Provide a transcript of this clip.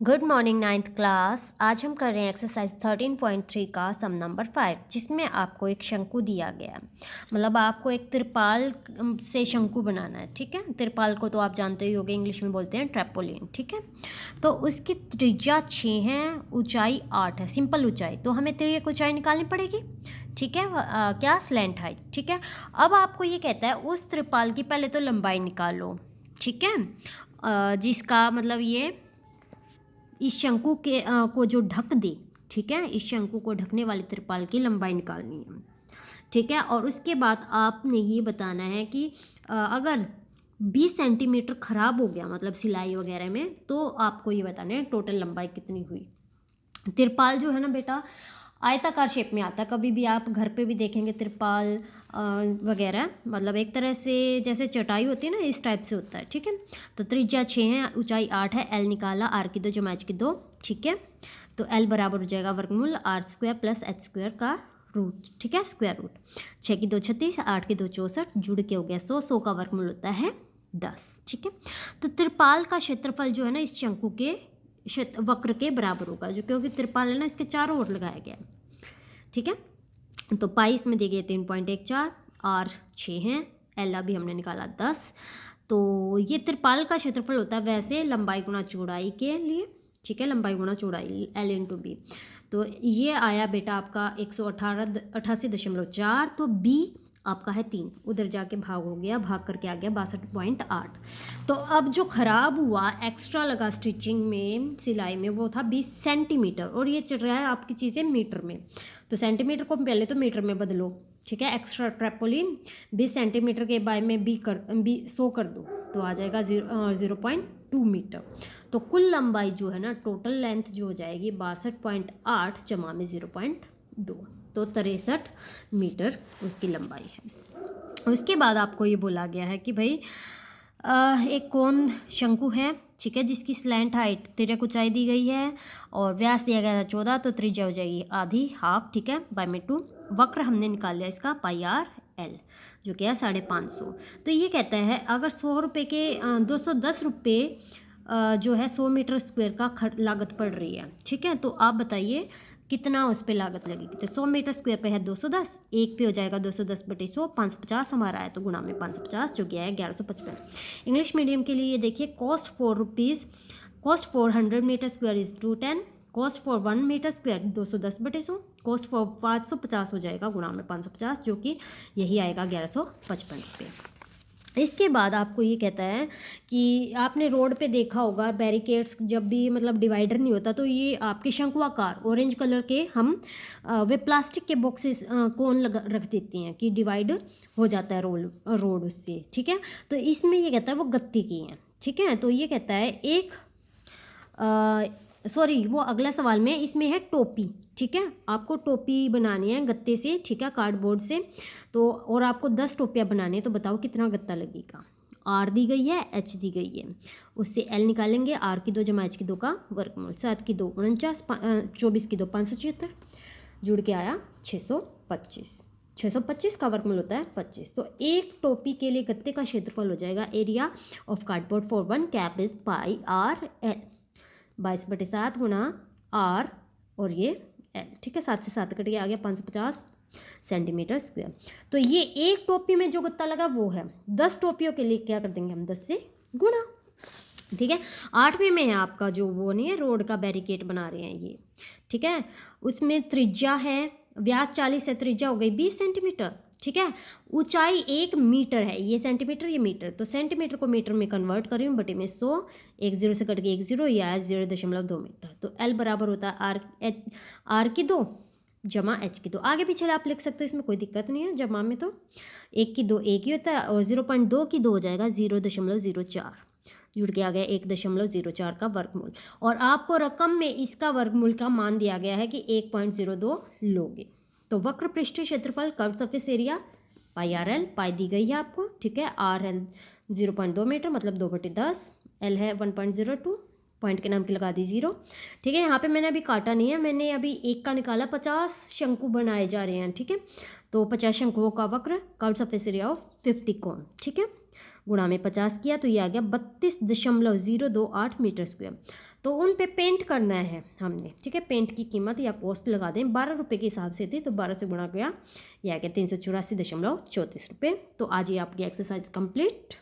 Good morning ninth class. आज हम कर रहे हैं एक्सरसाइज 13.3 का सम नंबर 5, जिसमें आपको एक शंकु दिया गया है। मतलब आपको एक तिरपाल से शंकु बनाना है। ठीक है, तिरपाल को तो आप जानते ही होंगे, इंग्लिश में बोलते हैं ट्रैपोलिन। ठीक है, तो उसकी त्रिज्या 6 है, ऊंचाई 8 है, सिंपल ऊंचाई। तो हमें तिर्यक ऊंचाई निकालनी पड़ेगी। ठीक है, क्या स्लैंट हाइट। ठीक है, अब आपको ये कहता है उस तिरपाल की पहले तो लंबाई निकालो। ठीक है, जिसका मतलब ये इस शंकु के को जो ढक दे। ठीक है, इस शंकु को ढकने वाले तिरपाल की लंबाई निकालनी है। ठीक है, और उसके बाद आपने ये बताना है कि अगर 20 सेंटीमीटर ख़राब हो गया मतलब सिलाई वगैरह में, तो आपको ये बताना है टोटल लंबाई कितनी हुई। तिरपाल जो है ना बेटा, आयताकार शेप में आता है। कभी भी आप घर पे भी देखेंगे तिरपाल वगैरह, मतलब एक तरह से जैसे चटाई होती है ना, इस टाइप से होता है। ठीक है, तो त्रिज्या 6 है, ऊंचाई 8 है। एल निकाला, आर की 2 जमा एच की 2। ठीक है, तो एल बराबर हो जाएगा वर्गमूल r square plus h square का रूट। ठीक है, स्क्वायर रूट। 6 की 2 36, 8 की 2 64, जुड़ के हो गया 100। 100 का वर्गमूल होता है 10। ठीक है, तो तिरपाल का क्षेत्रफल जो है ना इस शंकु के वक्र के बराबर होगा, जो क्योंकि तिरपाल है ना इसके चारों ओर लगाया गया है। ठीक है, तो पाई इसमें दी गई 3.14, आर 6 है, एल अभी हमने निकाला 10। तो ये तिरपाल का क्षेत्रफल होता है वैसे लंबाई गुणा चौड़ाई के लिए। ठीक है, लंबाई गुणा चौड़ाई एल इंटू बी। तो ये आया बेटा आपका 188.4। तो बी आपका है 3, उधर जाके भाग हो गया, भाग करके आ गया 62.8। तो अब जो ख़राब हुआ एक्स्ट्रा लगा स्टिचिंग में, सिलाई में, वो था 20 सेंटीमीटर, और ये चल रहा है आपकी चीज़ें मीटर में। तो सेंटीमीटर को पहले तो मीटर में बदलो। ठीक है, एक्स्ट्रा ट्रैपोलिन 20 सेंटीमीटर के बाय में बी 100 कर दो, तो आ जाएगा 0.2 मीटर। तो कुल लंबाई जो है ना, टोटल लेंथ जो हो जाएगी 62.8 जमा में 0.2, तो 63 मीटर उसकी लंबाई है। उसके बाद आपको ये बोला गया है कि भाई एक कोण शंकु है। ठीक है, जिसकी स्लैंट हाइट तिर्यक ऊंचाई दी गई है और व्यास दिया गया था 14, तो त्रिज्या हो जाएगी आधी, हाफ। ठीक है, बाय में 2। वक्र हमने निकाल लिया इसका पाई आर एल, जो कि है 550। तो ये कहता है अगर 100 रुपये के 210 रुपये जो है 100 मीटर स्क्वायर का लागत पड़ रही है। ठीक है, तो आप बताइए कितना उस पर लागत लगेगी। तो 100 मीटर स्क्वायर पे है 210, एक पे हो जाएगा 210 बटे 100, 550 हमारा है, तो गुणा में 550 जो गया है 1155। इंग्लिश मीडियम के लिए ये देखिए, cost 4 rupees, cost 400 meter square is 210, cost for 1 meter square 210 बटे 100, कॉस्ट फॉर 550 हो जाएगा गुणा में 550, जो कि यही आएगा 1155 रुपये। इसके बाद आपको ये कहता है कि आपने रोड पे देखा होगा बैरिकेड्स, जब भी मतलब डिवाइडर नहीं होता तो ये आपके शंकुआकार ऑरेंज कलर के हम वे प्लास्टिक के बॉक्सेस कोन रख देते हैं कि डिवाइडर हो जाता है रोड उससे। ठीक है, तो इसमें ये कहता है वो गत्ते की हैं। ठीक है, तो ये कहता है एक सॉरी, वो अगला सवाल में इसमें है टोपी। ठीक है, आपको टोपी बनानी है गत्ते से। ठीक है, कार्डबोर्ड से। तो और आपको 10 टोपियाँ बनानी है, तो बताओ कितना गत्ता लगेगा। आर दी गई है, एच दी गई है, उससे एल निकालेंगे। आर की 2 जमा एच की 2 का वर्गमूल, 7 की 2 49, 24 की 2 576, जुड़ के आया 625। 625 का वर्गमूल होता है 25। तो एक टोपी के लिए गत्ते का क्षेत्रफल हो जाएगा, area of cardboard for 1 cap is pi r L, 22/7 गुणा आर और ये एल। ठीक है, 7 से 7 कट गया, आ गया 550 सेंटीमीटर स्क्वायर। तो ये एक टोपी में जो गत्ता लगा वो है। 10 टोपियों के लिए क्या कर देंगे हम, 10 से गुणा। ठीक है, 8वें में है आपका जो वो नहीं है, रोड का बैरिकेड बना रहे हैं ये। ठीक है, उसमें त्रिज्या है, व्यास 40 है, त्रिज्या हो गई 20 सेंटीमीटर। ठीक है, ऊंचाई 1 मीटर है, ये सेंटीमीटर ये मीटर, तो सेंटीमीटर को मीटर में कन्वर्ट कर रही हूँ, बटे में 100, एक जीरो से कट के एक जीरो, ये आया 0.2 मीटर। तो एल बराबर होता है आर की 2 जमा एच की 2। आगे पीछे आप लिख सकते हो, इसमें कोई दिक्कत नहीं है जमा में। तो 1 की 2 1 ही होता है, और 0.2 की 2 हो जाएगा 0.04, जुड़ के आ गया 1.04 का वर्गमूल। और आपको रकम में इसका वर्गमूल का मान दिया गया है कि 1.02 लोगे। तो वक्र पृष्ठीय क्षेत्रफल curve surface area pi r l, pi दी गई है आपको। ठीक है, आर एल 0.2 मीटर मतलब 2/10, एल है 1.02, पॉइंट के नाम की लगा दी 0। ठीक है, यहाँ पे मैंने अभी काटा नहीं है, मैंने अभी एक का निकाला। 50 शंकु बनाए जा रहे हैं। ठीक है, तो 50 शंकुओं का वक्र, कर्व सरफेस एरिया ऑफ 50 कोण। ठीक है, गुणा में 50 किया तो ये आ गया 32.028 मीटर स्क्वायर। तो उन पे पेंट करना है हमने, ठीक है। पेंट की कीमत या कॉस्ट लगा दें, 12 रुपये के हिसाब से थी तो 12 से गुणा किया, यह आ गया 384.34 रुपये। तो आज ये आपकी एक्सरसाइज कंप्लीट।